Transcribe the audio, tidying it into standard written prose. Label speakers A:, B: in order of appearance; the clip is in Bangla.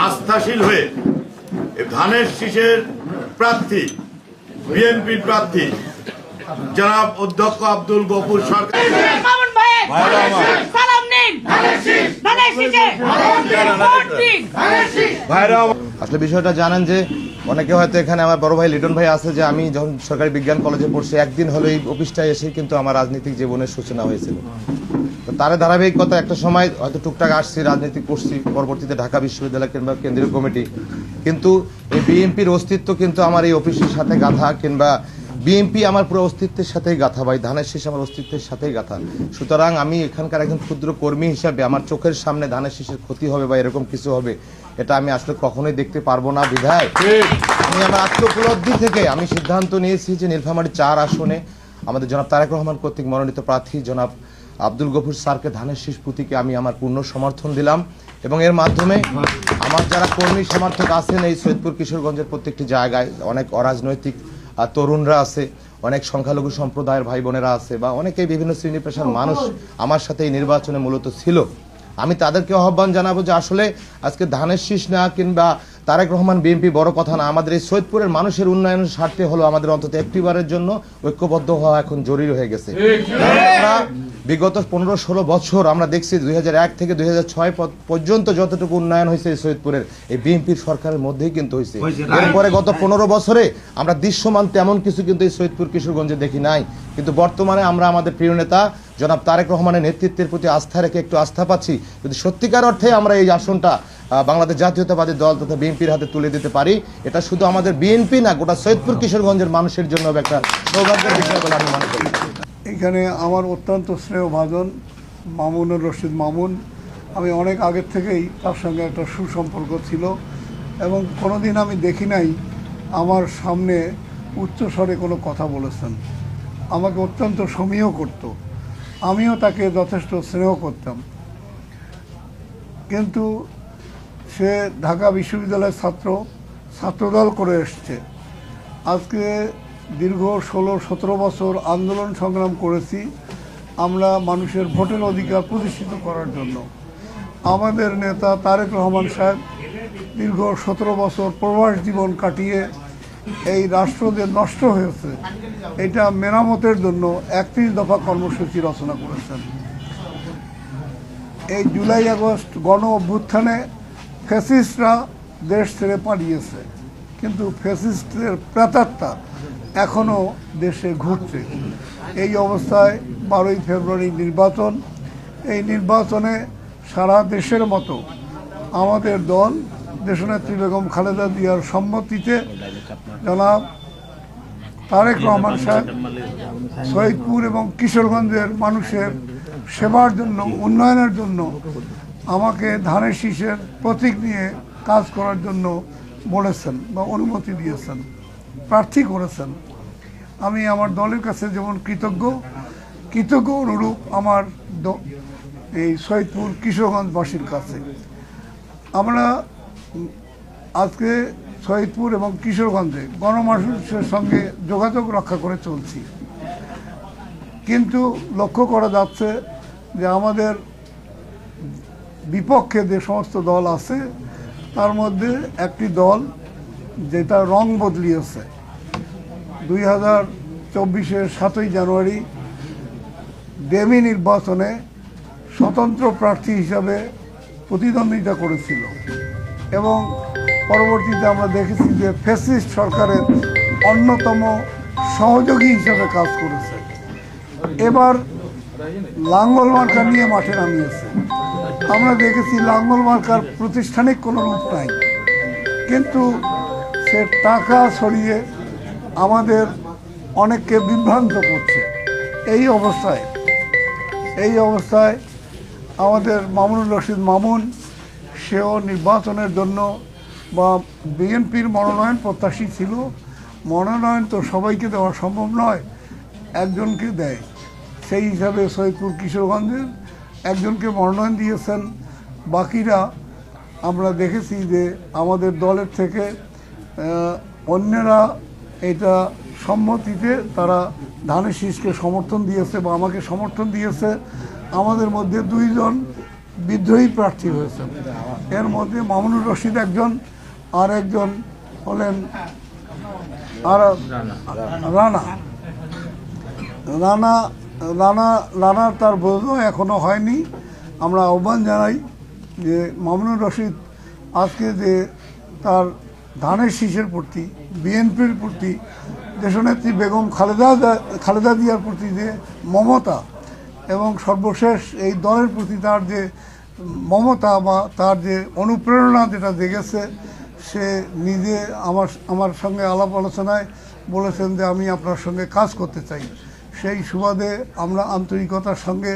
A: আস্থাশীল হয়ে ধানের শীষের প্রার্থী বিএনপির প্রার্থী জনাব অধ্যক্ষ আব্দুল গফুর সরকার
B: আসলে বিষয়টা জানেন যে অনেকে হয়তো এখানে আমার বড় ভাই লিটন ভাই আছে যে আমি যখন সরকারি বিজ্ঞান কলেজে পড়ছি একদিন হলো এই অফিসটায় এসে কিন্তু আমার রাজনৈতিক জীবনের সূচনা হয়েছিল। তো তার ধারাবাহিকতা একটা সময় হয়তো টুকটাক আসছি, রাজনীতি করছি, পরবর্তীতে ঢাকা বিশ্ববিদ্যালয় কিংবা কেন্দ্রীয় কমিটি, কিন্তু এই বিএনপির অস্তিত্ব কিন্তু আমার এই অফিসের সাথে গাঁথা, কিংবা বিএনপি আমার পুরো অস্তিত্বের সাথেই গাঁথা, ভাই ধানের শীষ আমার অস্তিত্বের সাথেই গাঁথা। সুতরাং আমি এখানকার একজন ক্ষুদ্র কর্মী হিসাবে আমার চোখের সামনে ধানের শীষের ক্ষতি হবে বা এরকম কিছু হবে এটা আমি আসলে কখনোই দেখতে পারবো না। বিধায় আমি আমার আত্মোপলব্ধি থেকে আমি সিদ্ধান্ত নিয়েছি যে নীলফামারী 4 আসনে আমাদের জনাব তারেক রহমান কর্তৃক মনোনীত প্রার্থী জনাব আব্দুল গফুর স্যারকে ধানের শীষ প্রতীকে আমি আমার পূর্ণ সমর্থন দিলাম, এবং এর মাধ্যমে আমার যারা কর্মী সমর্থক আছেন এই সৈয়দপুর কিশোরগঞ্জের প্রত্যেকটি জায়গায় অনেক অরাজনৈতিক তরুণরা আছে, অনেক সংখ্যালঘু সম্প্রদায়ের ভাই বোনেরা আছে, বা অনেকেই বিভিন্ন শ্রেণী পেশার মানুষ আমার সাথে এই নির্বাচনে মূলত ছিল। আমি তাদেরকে আহ্বান জানাবো যে আসলে আজকে ধানের শীষ না কিংবা তারেক রহমান বিএনপি বড় কথা না, আমাদের এই সৈয়দপুরের মানুষের উন্নয়নের স্বার্থে হলো আমাদের অন্তত একটিবারের জন্য ঐক্যবদ্ধ হওয়া এখন জরুরি হয়ে গেছে। আমরা বিগত 15-16 বছর আমরা দেখছি 2001 থেকে 2006 পর্যন্ত যতটুকু উন্নয়ন হয়েছে এই সৈয়দপুরের এই বিএনপির সরকারের মধ্যেই কিন্তু হয়েছে। এরপরে গত 15 বছরে আমরা দৃশ্যমান তেমন কিছু কিন্তু এই সৈয়দপুর কিশোরগঞ্জে দেখি নাই, কিন্তু বর্তমানে আমরা আমাদের প্রিয় নেতা জনাব তারেক রহমানের নেতৃত্বের প্রতি আস্থা রেখে একটু আস্থা পাচ্ছি। যদি সত্যিকার অর্থে আমরা এই আসনটা বাংলাদেশ জাতীয়তাবাদী দল তথা বিএনপির হাতে তুলে দিতে পারি, এটা শুধু আমাদের বিএনপি না, গোটা সৈয়দপুর কিশোরগঞ্জের মানুষের জন্য একটা সৌভাগ্যের বিষয় বলে আমি মনে করি।
C: এখানে আমার অত্যন্ত স্নেহভাজন মামুনুর রশিদ মামুন, আমি অনেক আগের থেকেই তার সঙ্গে একটা সুসম্পর্ক ছিল, এবং কোনোদিন আমি দেখি নাই আমার সামনে উচ্চস্বরে কোনো কথা বলেছেন। আমাকে অত্যন্ত সমীহ করত, আমিও তাকে যথেষ্ট স্নেহ করতাম। কিন্তু সে ঢাকা বিশ্ববিদ্যালয়ের ছাত্রদল করে এসছে। আজকে দীর্ঘ 16-17 বছর আন্দোলন সংগ্রাম করেছি আমরা মানুষের ভোটের অধিকার প্রতিষ্ঠিত করার জন্য। আমাদের নেতা তারেক রহমান সাহেব দীর্ঘ 17 বছর প্রবাস জীবন কাটিয়ে এই রাষ্ট্র যে নষ্ট হয়েছে এটা মেরামতের জন্য 31 দফা কর্মসূচি রচনা করেছেন। এই জুলাই আগস্ট গণ অভ্যুত্থানে ফ্যাসিস্টরা দেশ ছেড়ে পালিয়েছে, কিন্তু ফ্যাসিস্টের প্রেতাত্মা এখনও দেশে ঘুরছে। এই অবস্থায় 12ই ফেব্রুয়ারি নির্বাচন, এই নির্বাচনে সারা দেশের মতো আমাদের দল দেশনেত্রী বেগম খালেদা জিয়ার সম্মতিতে জনাব তারেক রহমান সাহেব সৈয়দপুর এবং কিশোরগঞ্জের মানুষের সেবার জন্য, উন্নয়নের জন্য আমাকে ধানের শীষের প্রতীক নিয়ে কাজ করার জন্য বলেছেন বা অনুমতি দিয়েছেন, প্রার্থী করেছেন। আমি আমার দলের কাছে যেমন কৃতজ্ঞ অনুরূপ আমার এই সৈয়দপুর কিশোরগঞ্জবাসীর কাছে। আমরা আজকে সৈয়দপুর এবং কিশোরগঞ্জে গণমানুষের সঙ্গে যোগাযোগ রক্ষা করে চলছি, কিন্তু লক্ষ্য করা যাচ্ছে যে আমাদের বিপক্ষে যে সমস্ত দল আছে তার মধ্যে একটি দল যেটা রং বদলিয়েছে। 2024-এর 7ই জানুয়ারি ডেমি নির্বাচনে স্বতন্ত্র প্রার্থী হিসাবে প্রতিদ্বন্দ্বিতা করেছিল, এবং পরবর্তীতে আমরা দেখেছি যে ফ্যাসিস্ট সরকারের অন্যতম সহযোগী হিসাবে কাজ করেছে। এবার লাঙ্গল মার্কা নিয়ে মাঠে নামিয়েছে। আমরা দেখেছি লাঙ্গল মার্কার প্রাতিষ্ঠানিক কোনো রূপ নাই, কিন্তু সে টাকা ছড়িয়ে আমাদের অনেককে বিভ্রান্ত করছে। এই অবস্থায় আমাদের মামুনুর রশিদ মামুন সেও নির্বাচনের জন্য বা বিএনপির মনোনয়ন প্রত্যাশী ছিল। মনোনয়ন তো সবাইকে দেওয়া সম্ভব নয়, একজনকে দেয়। সেই হিসাবে সৈয়দপুর কিশোরগঞ্জের একজনকে মনোনয়ন দিয়েছেন। বাকিরা আমরা দেখেছি যে আমাদের দলের থেকে অন্যরা এটা সম্মতিতে তারা ধানের শীষকে সমর্থন দিয়েছে বা আমাকে সমর্থন দিয়েছে। আমাদের মধ্যে 2 জন বিদ্রোহী প্রার্থী হয়েছেন। এর মধ্যে মামুনুর রশিদ একজন, আর একজন হলেন আর রানা রানা রানা রানার তার বোধ এখনো হয়নি। আমরা আহ্বান জানাই যে মামুনুর রশিদ আজকে যে তার ধানের শীষের প্রতি, বিএনপির প্রতি, দেশনেত্রী বেগম খালেদা জিয়ার প্রতি যে মমতা এবং সর্বশেষ এই দলের প্রতি তার যে মমতা বা তার যে অনুপ্রেরণা যেটা দেখেছে, সে নিজে আমার সঙ্গে আলাপ আলোচনায় বলেছেন যে আমি আপনার সঙ্গে কাজ করতে চাই। সেই সুবাদে আমরা আন্তরিকতার সঙ্গে